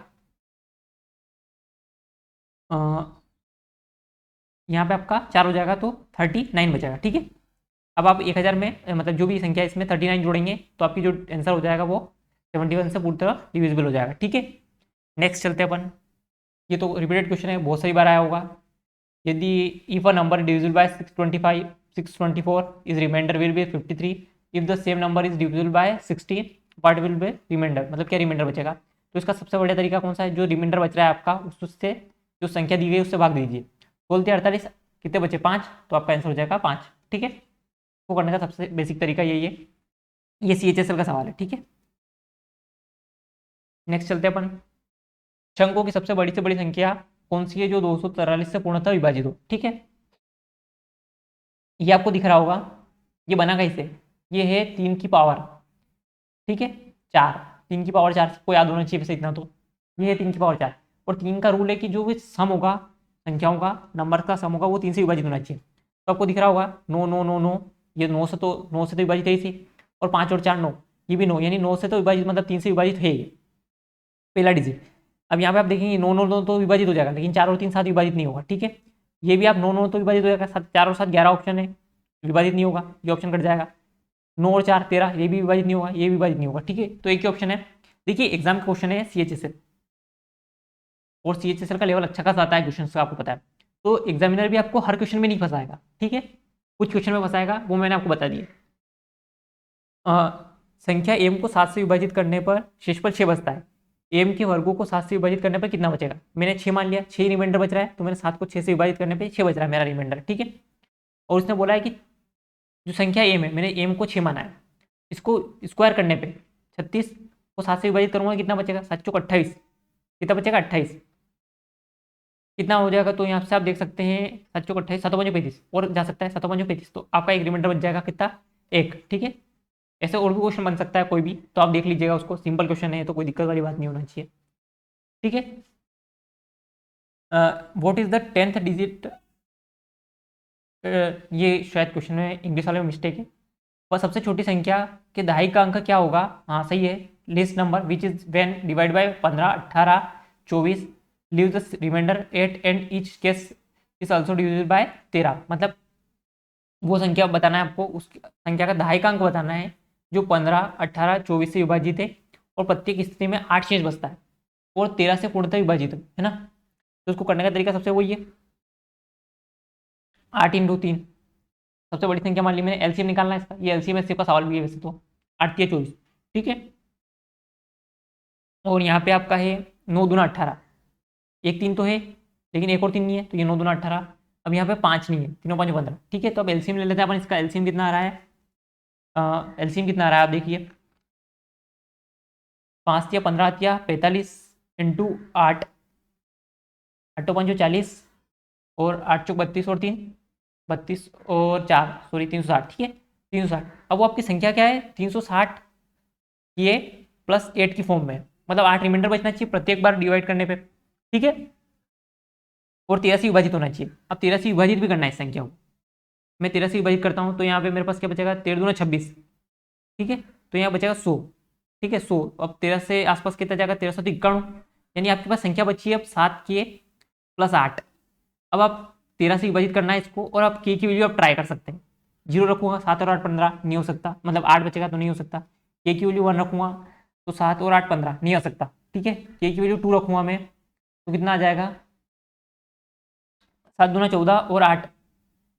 यहाँ पे आपका 4 हो जाएगा तो 39 बचेगा। ठीक है, अब आप 1000 में मतलब जो भी संख्या इसमें 39 जोड़ेंगे तो आपकी जो आंसर हो जाएगा वो 71 से पूरी तरह डिविजिबल हो जाएगा। ठीक है, नेक्स्ट चलते हैं अपन। ये तो रिपीटेड क्वेश्चन है, बहुत सही बार आया होगा। यदि if a number divisible by 625 624 is remainder will be 53, if the same number is divisible by 16 what will be remainder, मतलब क्या रिमाइंडर बचेगा। तो इसका सबसे बढ़िया तरीका कौन सा है, जो रिमाइंडर बच रहा है आपका उससे जो संख्या दी गई उससे भाग दीजिए। 16 48, कितने बचे 5, तो आपका आंसर हो जाएगा 5। ठीक है, वो करने का सबसे बेसिक तरीका यही है। ये CHSL का सवाल है। ठीक है, नेक्स्ट चलते हैं अपन। अंकों की सबसे बड़ी से बड़ी संख्या कौन सी है जो 243 से पूर्णतः विभाजित हो। ठीक है, ये आपको दिख रहा होगा, ये बना कैसे, ये है 3 की पावर, ठीक है 4, 3 की पावर 4 को याद होना चाहिए वैसे इतना तो, ये है 3 की पावर 4, और 3 का रूल है कि जो भी सम होगा संख्याओं का, नंबर का सम होगा वो 3 से विभाजित होना चाहिए। तो आपको दिख रहा होगा 9 9 9 9, ये 9 से तो विभाजित है इसी, और 5 और 4 9, ये भी 9, यानी 9 से तो विभाजित मतलब 3 से विभाजित है ये पहला डिजिट। अब यहाँ पे आप देखेंगे 9 9 9 तो विभाजित हो जाएगा, लेकिन 4 और 3 7 विभाजित नहीं होगा। ठीक है, ये भी आप 9 9 तो विभाजित हो जाएगा, 4 और 7 11 ऑप्शन है, विभाजित नहीं होगा, ये ऑप्शन कट जाएगा। 9 और 4 13, ये भी विभाजित नहीं होगा, ये भी विभाजित नहीं होगा। ठीक है, तो एक ही ऑप्शन है। देखिए एग्जाम का क्वेश्चन है CHSL, और CHSL का लेवल अच्छा खासा आता है क्वेश्चन का, आपको पता है। तो एग्जामिनर भी आपको हर क्वेश्चन में नहीं फंसाएगा, ठीक है, कुछ क्वेश्चन में फंसाएगा, वो मैंने आपको बता दिया। संख्या m को 7 से विभाजित करने पर शेषफल 6 बचता है, m के वर्गों को 7 से विभाजित करने पर कितना बचेगा। मैंने 6 मान लिया, 6 रिमाइंडर बच रहा है, तो मैंने 7 को 6 से विभाजित करने पर 6 बच रहा है मेरा रिमाइंडर। ठीक है, और उसने बोला है कि जो संख्या m है, मैंने m को 6 माना है, इसको स्क्वायर करने पे 36 को 7 से विभाजित करूंगा, कितना बचेगा, 7 चौक 28, कितना बचेगा 28, कितना हो जाएगा। तो यहाँ से आप देख सकते हैं 7 चौक 28, 7 5 35, और जा सकता है 7 5 35, तो आपका एक रिमाइंडर बच जाएगा कितना, 1। ठीक है, ऐसे और भी क्वेश्चन बन सकता है कोई भी, तो आप देख लीजिएगा उसको, सिंपल क्वेश्चन है तो कोई दिक्कत वाली बात नहीं होना चाहिए। ठीक है, what is the 10th digit, ये शायद क्वेश्चन में इंग्लिश वाले में मिस्टेक है, वह सबसे छोटी संख्या के दहाई का अंक क्या होगा। हाँ सही है, list number which is when divide by 15 18 24 leave the remainder 8 and each case is also divided by 13, मतलब वो संख्या बताना है आपको, उस संख्या का दहाई का अंक बताना है जो 15 18 24 से विभाजित है, और प्रत्येक स्थिति में 8 शेष बचता है, और 13 से पूर्णतः विभाजित है ना। तो उसको करने का तरीका सबसे वही है, 8 × 3, सबसे बड़ी संख्या मान ली मैंने, एलसीएम निकालना है इसका, ये एलसीएम का सवाल भी है वैसे तो, 8 या 24। ठीक है, और यहाँ पे आपका है 9 दूना 18, एक 3 तो है लेकिन एक और 3 नहीं है, तो ये 9 दूना 18। अब यहाँ पे 5 नहीं है, 3 5 15। ठीक है, तो अब एलसीएम ले लेते हैं अपन, इसका एलसीएम कितना आ रहा है, एलसीएम कितना आ रहा है आप देखिए, 5 या 15 या 45 इंटू 8, 8 5 40, और 8 चौक 32 और 3 32 और 4 सॉरी 360। ठीक है, 360। अब वो आपकी संख्या क्या है, 360 ये प्लस 8 की फॉर्म में, मतलब 8 रिमाइंडर बचना चाहिए प्रत्येक बार डिवाइड करने पे। ठीक है, और 13 से विभाजित होना चाहिए। अब 13 से विभाजित भी करना है इस संख्या को, मैं 13 से विभाजित करता हूँ तो यहाँ पे मेरे पास क्या बचेगा, 13 दूना 26। ठीक है, तो यहाँ बचेगा 100। ठीक है 100, अब 13 से आसपास कितना जाएगा, 13 से 91, यानी आपके पास संख्या बची है अब 7 के प्लस 8। अब आप 13 से विभाजित करना है इसको, और आप के की वैल्यू आप ट्राई कर सकते हैं, 0 रखूंगा, 7 और 8 15 नहीं हो सकता, मतलब 8 बचेगा तो नहीं हो सकता। के की वैल्यू 1 रखूंगा तो 7 और 8 15 नहीं आ सकता। ठीक है, के की वैल्यू 2 रखूंगा मैं तो कितना आ जाएगा, 7 दूना 14 और 8,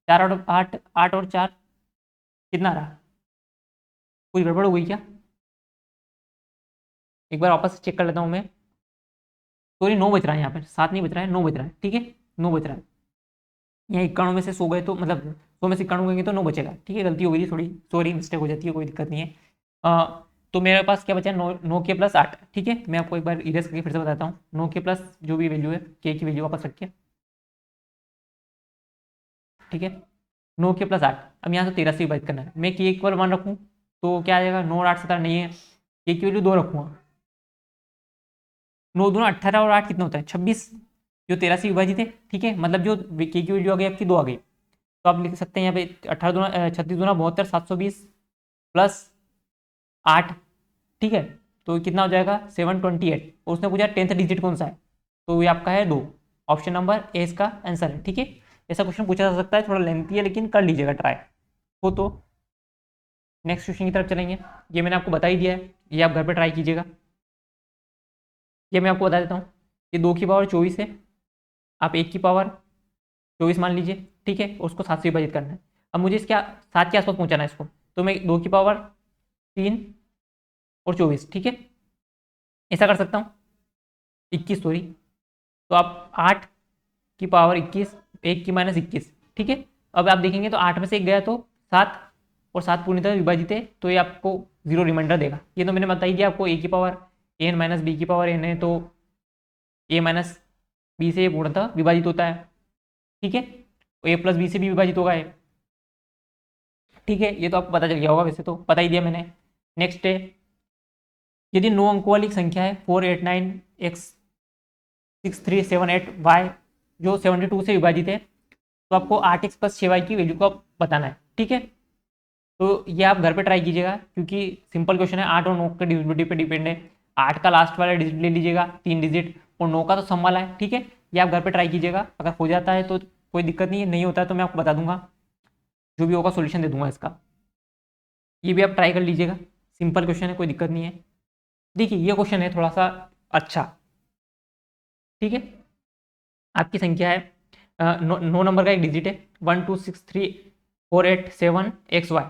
4 और 8, 8 और 4 कितना रहा, कुछ गड़बड़ हो गई क्या, एक बार वापस चेक कर लेता हूँ मैं। सॉरी 9 बच रहा है यहाँ पर, 7 नहीं बच रहा है, 9 बच रहा है। ठीक है 9 बच रहा है, यहाँ 91 में से 100 गए तो मतलब 100 में से 91 गए तो 9 बचेगा। ठीक है, गलती हो गई थी थोड़ी, सॉरी मिस्टेक हो जाती है, कोई दिक्कत नहीं है। तो मेरे पास क्या बचा, 9k+8। ठीक है, मैं आपको एक बार इरेज करके फिर से बताता हूँ। 9k प्लस जो भी वैल्यू है, k की वैल्यू वापस रखिए। ठीक है, 9k+8। अब यहाँ से 13 से विभाजित करना है। मैं k इक्वल 1 रखूँ तो क्या आ जाएगा, 9 और 8 17 नहीं है, k की वैल्यू 2 रखूँगा। 9 दूना 18 और 8 कितना होता है, 26, जो 13 से विभाजित है। ठीक है, मतलब जो k की वैल्यू आ गई आपकी 2 आ गई। तो आप लिख सकते हैं यहाँ पे 18 दूना 36 दूना 72 720 प्लस 8। ठीक है, तो कितना हो जाएगा 728। और उसने पूछा 10th डिजिट कौन सा है, तो ये आपका है 2। ऑप्शन नंबर ए इसका आंसर है। ठीक है, ऐसा क्वेश्चन पूछा जा सकता है, थोड़ा लेंथी है लेकिन कर लीजिएगा ट्राई हो तो। नेक्स्ट क्वेश्चन की तरफ चलेंगे। ये मैंने आपको बता ही दिया है, ये आप घर पे ट्राई कीजिएगा। ये मैं आपको बता देता हूँ, ये 2 की पावर 24 है, आप 1 की पावर 24 मान लीजिए। ठीक है, उसको 7 से विभाजित करना है। अब मुझे इसके 7 के आसपास पहुँचाना है इसको, तो मैं 2 की पावर 3 और 24, ठीक है, ऐसा कर सकता हूँ। 21 सॉरी, तो आप 8 की पावर 21, 1 की -21। ठीक है, अब आप देखेंगे तो 8 में से 1 गया तो 7, और 7 पूरी तरह विभाजित है तो ये आपको 0 रिमाइंडर देगा। ये तो मैंने बता ही दिया आपको, ए की पावर एन माइनस बी की पावर एन है, तो ए माइनस बी से ये पूर्णतः विभाजित होता है। ठीक है, ए प्लस बी से भी विभाजित होगा ये। ठीक है, ये तो आपको पता चल गया होगा, वैसे तो पता ही दिया मैंने। नेक्स्ट है, यदि 9 अंकों वाली संख्या है 489x6378y जो 72 से विभाजित है, तो आपको 8x+6y की वैल्यू को बताना है। ठीक है, तो ये आप घर पे ट्राई कीजिएगा, क्योंकि सिंपल क्वेश्चन है, 8 और 9 के डिविजिबिलिटी पे डिपेंड है। 8 का लास्ट वाला डिजिट ले लीजिएगा, 3 डिजिट, और 9 का तो सम वाला है। ठीक है, ये आप घर पे ट्राई कीजिएगा, अगर हो जाता है तो कोई दिक्कत नहीं है, नहीं होता है तो मैं आपको बता दूंगा, जो भी होगा सोल्यूशन दे दूंगा इसका। ये भी आप ट्राई कर लीजिएगा, सिंपल क्वेश्चन है, कोई दिक्कत नहीं है। देखिए ये क्वेश्चन है थोड़ा सा अच्छा। ठीक है, आपकी संख्या है 9 नंबर का एक डिजिट है 1263487XY।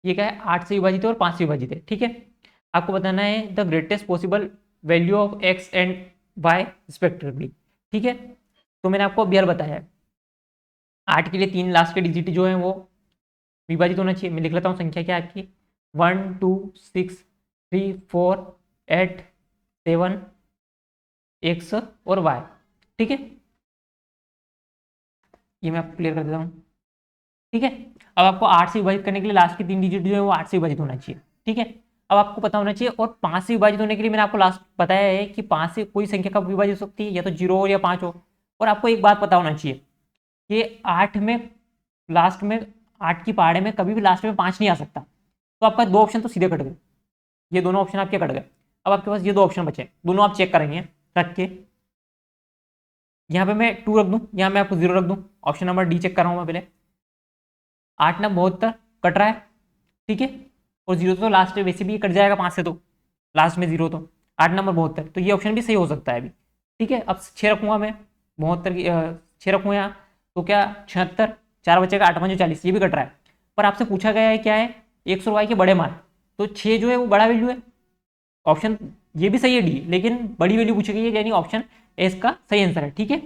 ये क्या है, 8 से विभाजित है और 5 से विभाजित है। ठीक है, आपको बताना है the greatest possible value of X and Y respectively. ठीक है, तो मैंने आपको अभी बताया है, 8 के लिए 3 लास्ट के डिजिट जो है वो विभाजित होना चाहिए। मैं लिख लेता हूँ, संख्या क्या है आपकी, 1 2 6 3 4 8 7 एक्स और वाई। ठीक है, ये मैं आपको क्लियर कर देता हूँ। ठीक है, अब आपको 8 से विभाजित करने के लिए लास्ट के 3 डिजिट जो है वो 8 से विभाजित होना चाहिए। ठीक है, अब आपको पता होना चाहिए, और 5 से विभाजित होने के लिए मैंने आपको लास्ट बताया है कि 5 से कोई संख्या कब विभाजित हो सकती है, या तो 0 हो या 5 हो। और आपको एक बात पता होना चाहिए कि 8 में लास्ट में 8 की पहाड़े में कभी भी लास्ट में 5 नहीं आ सकता। तो आपका 2 ऑप्शन तो सीधे कट गए, ये दोनों ऑप्शन आपके कट गए। अब आपके पास ये 2 ऑप्शन बचे, दोनों आप चेक करेंगे रख के। यहाँ पे मैं 2 रख दूँ, यहाँ मैं आपको 0 रख दूँ। ऑप्शन नंबर डी चेक कर रहा हूँ मैं पहले। 8 ना 72 कट रहा है। ठीक है, और 0 तो लास्ट में वैसे भी कट जाएगा 5 से, तो लास्ट में 0 तो 8 नंबर 72, तो ये ऑप्शन भी सही हो सकता है अभी। ठीक है, अब 6 रखूँगा मैं, 72 की 6 रखूँ यहाँ, तो क्या 76, 4 बचेगा, 8 5 40, ये भी कट रहा है। पर आपसे पूछा गया है क्या है, 100y के बड़े मान, तो 6 जो है वो बड़ा वैल्यू है। ऑप्शन ये भी सही है डी, लेकिन बड़ी वैल्यू पूछी गई है, यानी ऑप्शन ए इसका सही आंसर है। ठीक है,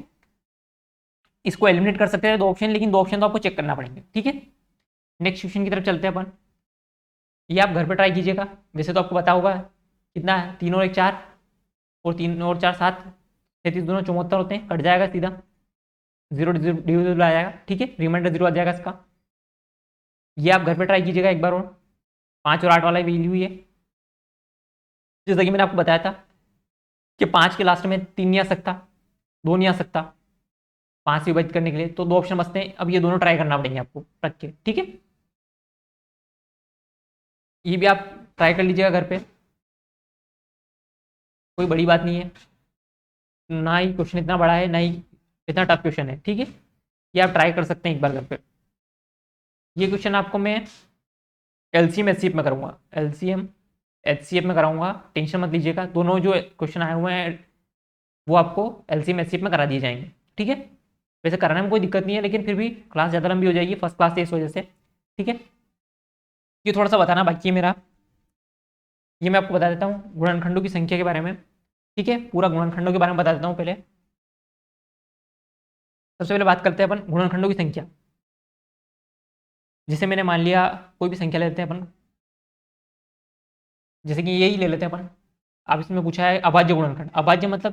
इसको एलिमिनेट कर सकते हैं 2 ऑप्शन, लेकिन 2 ऑप्शन तो आपको चेक करना पड़ेंगे। ठीक है, नेक्स्ट क्वेश्चन की तरफ चलते हैं अपन। ये आप घर पर ट्राई कीजिएगा, वैसे तो आपको पता होगा कितना है, 3 और 1 4, और 3 और 4 7, 33 दोनों 74 होते हैं, कट जाएगा सीधा, 0 डिविजिबल आ जाएगा। ठीक है, रिमाइंडर 0 आ जाएगा इसका। ये आप घर पर ट्राई कीजिएगा एक बार, और 5 और 8 वाला वैल्यू ही है, जैसा कि मैंने आपको बताया था कि 5 के लास्ट में 3 नहीं आ सकता, 2 नहीं आ सकता 5 से विभाजित करने के लिए, तो 2 ऑप्शन बचते हैं। अब ये दोनों ट्राई करना पड़ेंगे आपको रख के। ठीक है, ये भी आप ट्राई कर लीजिएगा घर पे, कोई बड़ी बात नहीं है, ना ही क्वेश्चन इतना बड़ा है, ना ही इतना टफ क्वेश्चन है। ठीक है, ये आप ट्राई कर सकते हैं एक बार घर पे। ये क्वेश्चन आपको मैं एलसीएम एचसीएफ में करूँगा, एलसीएम एचसीएफ में कराऊंगा, टेंशन मत लीजिएगा। दोनों जो क्वेश्चन आए हुए हैं वो आपको एलसीएम एचसीएफ में करा दिए जाएंगे। ठीक है, वैसे कराने में कोई दिक्कत नहीं है, लेकिन फिर भी क्लास ज़्यादा लंबी हो जाएगी, फर्स्ट क्लास से, इस वजह से। ठीक है, ये थोड़ा सा बताना बाकी है मेरा। ये मैं आपको बता देता हूँ गुणनखंडों की संख्या के बारे में। ठीक है, पूरा गुणनखंडों के बारे में बता देता हूँ पहले। सबसे पहले बात करते हैं अपन गुणनखंडों की संख्या। जिसे मैंने मान लिया, कोई भी संख्या लेते हैं अपन, जैसे कि यही ले लेते हैं अपन। अब इसमें पूछा है अभाज्य गुणनखंड। अभाज्य मतलब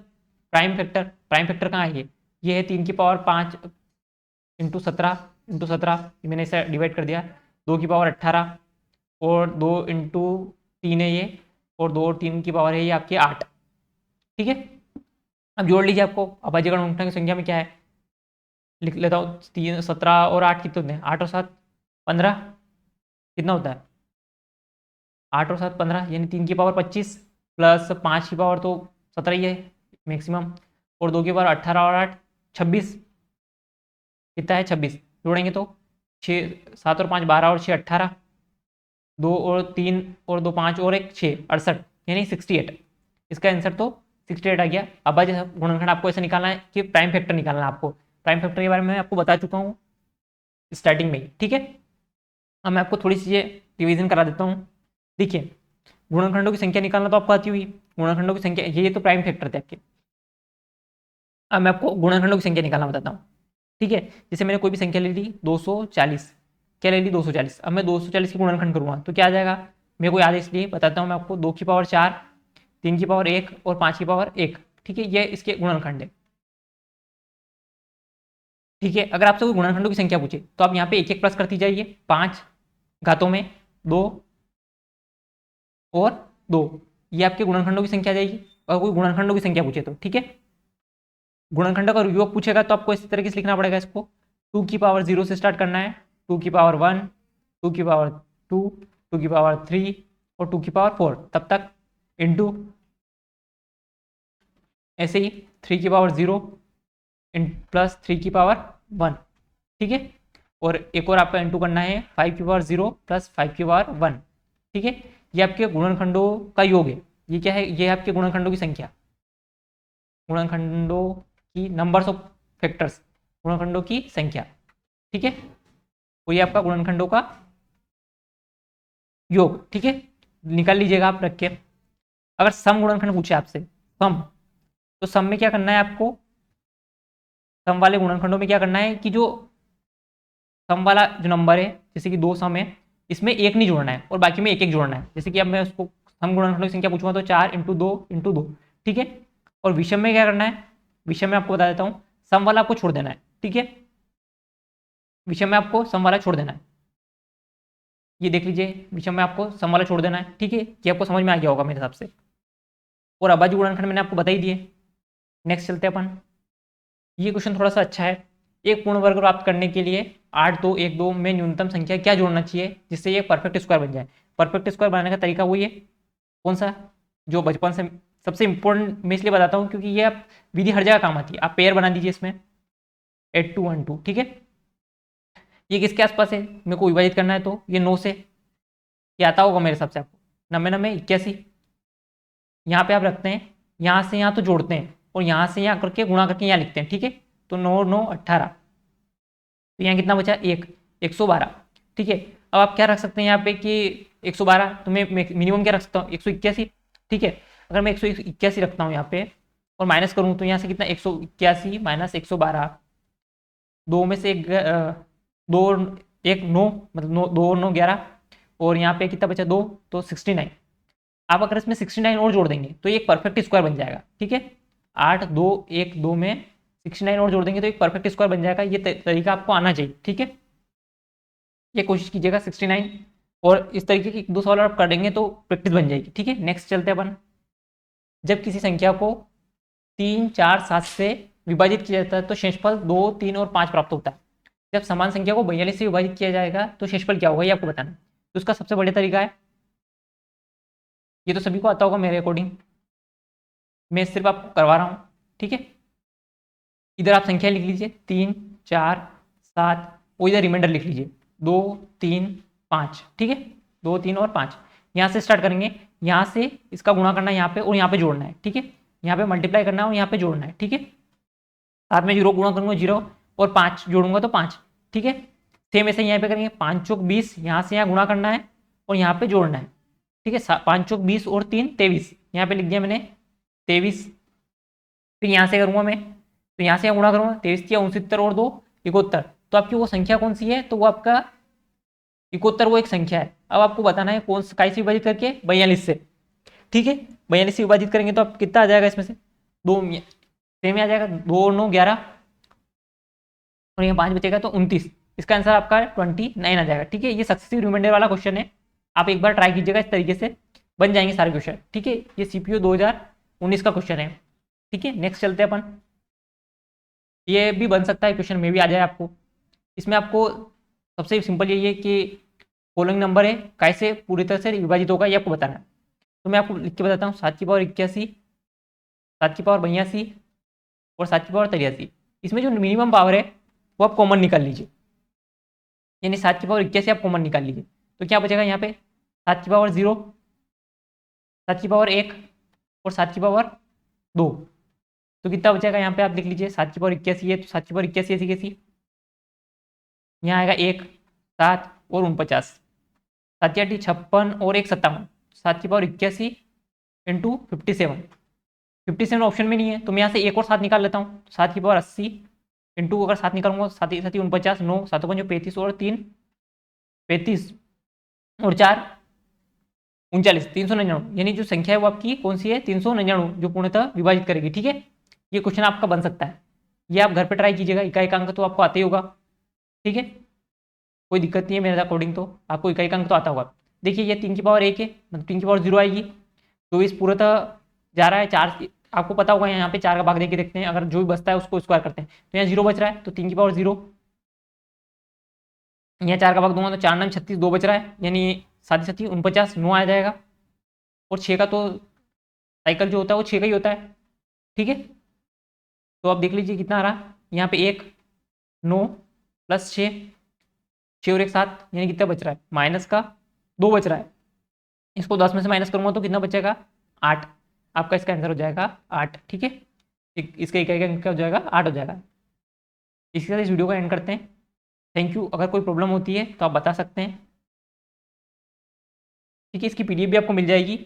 प्राइम फैक्टर। प्राइम फैक्टर कहाँ है? ये है 3 की पावर 5 इंटू 17 मैंने इसे डिवाइड कर दिया। 2 की पावर 18 और 2 इंटू 3 है ये, और 2 और 3 की पावर है ये आपकी 8। ठीक है, अब जोड़ लीजिए। आपको अभाज्य गुणनखंड की संख्या में क्या है, लिख लेता हूँ। 3 17 और 8 कितने होते हैं? 8 और 7 15। कितना होता है? 8 और 7 15, यानी 3 की पावर 25 प्लस 5 की पावर तो 17 ही है मैक्सिमम, और 2 की पावर 18 और 8 26। कितना है? 26। जोड़ेंगे तो 6 7 और 5 12 और 6 18, 2 और 3 और 2 5 और 1 6 68, यानी 68। इसका आंसर तो 68 आ गया। अब गुणनखंड आपको ऐसे निकालना है कि प्राइम फैक्टर निकालना है आपको। प्राइम फैक्टर के बारे में मैं आपको बता चुका हूँ स्टार्टिंग में ही। ठीक है, अब मैं आपको थोड़ी सी रिवीजन करा देता हूँ। देखिए, गुणनखंडों की संख्या निकालना तो आपको आती हुई। गुणनखंडों की संख्या, ये तो प्राइम फैक्टर थे आपके। अब मैं आपको गुणनखंडों की संख्या निकालना बताता हूँ। ठीक है, जैसे मैंने कोई भी संख्या ले ली 240, क्या ले ली? 240। अब मैं 240 की गुणनखंड करूँगा तो क्या आ जाएगा? मेरे को याद है इसलिए बताता हूँ मैं आपको। 2 की पावर 4, 3 की पावर 1 और 5 की पावर 1। ठीक है, ये इसके गुणनखंड है। ठीक है, अगर आपसे कोई गुणनखंडों की संख्या पूछे तो आप यहाँ पे एक एक प्लस करती जाइए। 5 घातों में 2 और 2, ये आपके गुणनखंडों की संख्या आ जाएगी। अगर कोई गुणनखंडों की संख्या पूछे तो ठीक है, गुणनखंड का योग पूछेगा तो आपको इस तरीके से लिखना पड़ेगा इसको। 2 की पावर 0 से स्टार्ट करना है, 2 की पावर 1, 2 की पावर 2, 2 की पावर 3 और 2 की पावर 4 तब तक, इंटू ऐसे ही 3 की पावर 0 प्लस 3 की पावर 1। ठीक है, और एक और आपका इंटू करना है 5 की पावर 0 प्लस 5 की पावर 1। ठीक है, ये आपके गुणनखंडों का योग है। ये क्या है? ये है आपके गुणनखंडों की संख्या, गुणनखंडों की नंबर्स ऑफ फैक्टर्स, गुणनखंडों की संख्या। ठीक है, तो ये आपका गुणनखंडों का योग। ठीक है, निकाल लीजिएगा आप रख के। अगर सम गुणनखंड पूछे आपसे, सम, तो सम में क्या करना है आपको? सम वाले गुणनखंडों में क्या करना है कि जो सम वाला जो नंबर है, जैसे कि 2 सम है, इसमें एक नहीं जोड़ना है और बाकी में एक एक जोड़ना है। जैसे कि अब मैं उसको सम गुणनखंडों की संख्या पूछूंगा तो 4 × 2 × 2। ठीक है, और विषम में क्या करना है? विषम में आपको बता देता हूँ, सम वाला आपको छोड़ देना है। ठीक है, विषम में आपको सम वाला छोड़ देना है। ये देख लीजिए, विषम में आपको सम वाला छोड़ देना है। ठीक है, ये आपको समझ में आ गया होगा मेरे हिसाब से। और अभाज्य गुणनखंड मैंने आपको बता ही दिए। नेक्स्ट चलते हैं अपन। ये क्वेश्चन थोड़ा सा अच्छा है। एक पूर्ण वर्ग प्राप्त करने के लिए 8 2 1 2 में न्यूनतम संख्या क्या जोड़ना चाहिए जिससे ये परफेक्ट स्क्वायर बन जाए? परफेक्ट स्क्वायर बनाने का तरीका वही है। कौन सा? जो बचपन से सबसे इंपॉर्टेंट मैं इसलिए बताता हूँ क्योंकि ये आप विधि हर जगह काम आती है। आप पेयर बना दीजिए इसमें 8 2 1 2। ठीक है, ये किसके आसपास है? मेरे को विभाजित करना है तो ये 9 से, ये आता होगा मेरे हिसाब से आपको। 9 9 81, यहाँ पे आप रखते हैं, यहाँ से यहाँ तो जोड़ते हैं और यहाँ से यहाँ करके गुणा करके यहाँ लिखते हैं। ठीक है, तो 9 9 18, तो यहाँ कितना बचा? 112। ठीक है, अब आप क्या रख सकते हैं यहाँ पे कि 112, तो मैं मिनिमम क्या रख सकता हूँ? 181। ठीक है, अगर मैं 181 रखता हूँ यहाँ पे और माइनस करूँ तो यहाँ से कितना? 181 माइनस 112, 2 में से एक 2 1 9, मतलब 2 और 9 11, और यहाँ पे कितना बचा? 2, तो 69। आप अगर इसमें 69 और जोड़ देंगे तो ये एक परफेक्ट स्क्वायर बन जाएगा। ठीक है, 8 2 1 2 में 69 और जोड़ देंगे तो एक परफेक्ट स्क्वायर बन जाएगा। ये तरीका आपको आना चाहिए। ठीक है, ये कोशिश कीजिएगा 69, और इस तरीके की 2 सवाल आप कर देंगे तो प्रैक्टिस बन जाएगी। ठीक है, नेक्स्ट चलते हैं अपन। जब किसी संख्या को 3 4 7 से विभाजित किया जाता है तो शेषफल 2 3 और 5 प्राप्त होता है। जब समान संख्या को 42 से विभाजित किया जाएगा तो शेषफल क्या होगा ये आपको बताना है। तो उसका सबसे बढ़िया तरीका है, ये तो सभी को आता होगा मेरे अकॉर्डिंग, मैं सिर्फ आपको करवा रहा हूँ। ठीक है, इधर आप संख्या लिख लीजिए 3 4 7, और इधर रिमाइंडर लिख लीजिए 2 3 5। ठीक है, 2 3 और 5, यहाँ से स्टार्ट करेंगे। यहाँ से इसका गुणा करना है यहाँ पे और यहाँ पे जोड़ना है। ठीक है, यहाँ पे मल्टीप्लाई करना है और यहाँ पे जोड़ना है। ठीक है, साथ में 0 गुणा करूँगा 0 और 5 जोड़ूंगा तो 5। ठीक है, सेम ऐसे यहाँ पे करेंगे 5 चौक 20, यहाँ से यहाँ गुणा करना है और यहाँ पे जोड़ना है। ठीक है, 5 चौक 20 और 3 23, यहाँ पे लिख दिया मैंने 23। फिर यहाँ से करूँगा मैं, तो यहाँ से यहाँ गुणा करूँगा 23 किया 69 और 2 71, तो आपकी वो संख्या कौन सी है? तो वो आपका 71 वो एक संख्या है। अब आपको बताना है कौन सा, कैसे विभाजित करके? 42 से। ठीक है, 42 से विभाजित करेंगे तो आप कितना आ जाएगा इसमें से, 2 सेम आ जाएगा, 2 और 9 11 और यहाँ 5 बचेगा तो 29। इसका आंसर आपका 29 आ जाएगा। ठीक है, ये सक्सेसिव रिमाइंडर वाला क्वेश्चन है, आप एक बार ट्राई कीजिएगा, इस तरीके से बन जाएंगे सारे क्वेश्चन। ठीक है, ये सीपीयू 2019 का क्वेश्चन है। ठीक है, नेक्स्ट चलते हैं अपन। ये भी बन सकता है क्वेश्चन में भी आ जाए आपको। इसमें आपको सबसे सिंपल यही है कि फॉलोइंग नंबर है, कैसे पूरी तरह से विभाजित होगा ये आपको बताना है। तो मैं आपको लिख के बताता हूँ, 7 की पावर 81, 7 की पावर 82 और 7 की पावर 83। इसमें जो मिनिमम पावर है वो आप कॉमन निकाल लीजिए, यानी 7 की पावर 81 आप कॉमन निकाल लीजिए। तो क्या बचेगा यहाँ पे, 7 की पावर 0, 7 की पावर 1 और 7 की पावर 2। तो कितना बचेगा यहाँ पे आप लिख लीजिए, 7 की पावर 81 है तो 7 की पावर 81 ऐसी कैसी, यहाँ आएगा 1 7 और 49, 7 8 56 और 1 57, 7 की पावर 81 इंटू 57 ऑप्शन में नहीं है तो मैं यहाँ से एक और 7 निकाल लेता हूँ, 7 की पावर 80 इंटू अगर 7 निकालूंगा 7 7 49, 9 7 5 35 और 3 35 और 4 39, 399, यानी जो संख्या है वो आपकी कौन सी है, 399, जो पूर्णतः विभाजित करेगी। ठीक है, ये क्वेश्चन आपका बन सकता है, ये आप घर पे ट्राई कीजिएगा, इकाई अंक तो आपको आते ही होगा। ठीक है, कोई दिक्कत नहीं है मेरे अकॉर्डिंग, तो आपको इकाई अंक तो आता होगा। देखिए ये 3 की पावर 1 है, मतलब 3 की पावर 0 आएगी, तो इस पूर्णतः जा रहा है 4, आपको पता होगा यहाँ पे 4 का भाग देके देखते हैं, अगर जो भी बचता है उसको स्क्वायर करते हैं, तो यहाँ 0 बच रहा है तो 3 की पावर 0, यहाँ 4 का भाग दूंगा तो 4 9 36, 2 बच रहा है, यानी 7 7 49, 9 आ जाएगा। और 6 का तो साइकिल जो होता है वो 6 का ही होता है। ठीक है, तो आप देख लीजिए कितना आ रहा है, यहाँ पे 1 9 प्लस 6 6 और 1 7, यानी कितना बच रहा है, माइनस का 2 बच रहा है। इसको 10 में से माइनस करूंगा तो कितना बचेगा, 8। आपका इसका आंसर हो जाएगा 8। ठीक है, इसका इकाई अंक क्या हो जाएगा, 8 हो जाएगा। इसके साथ इस वीडियो को एंड करते हैं। थैंक यू, अगर कोई प्रॉब्लम होती है तो आप बता सकते हैं। ठीक है, इसकी पीडीएफ भी आपको मिल जाएगी।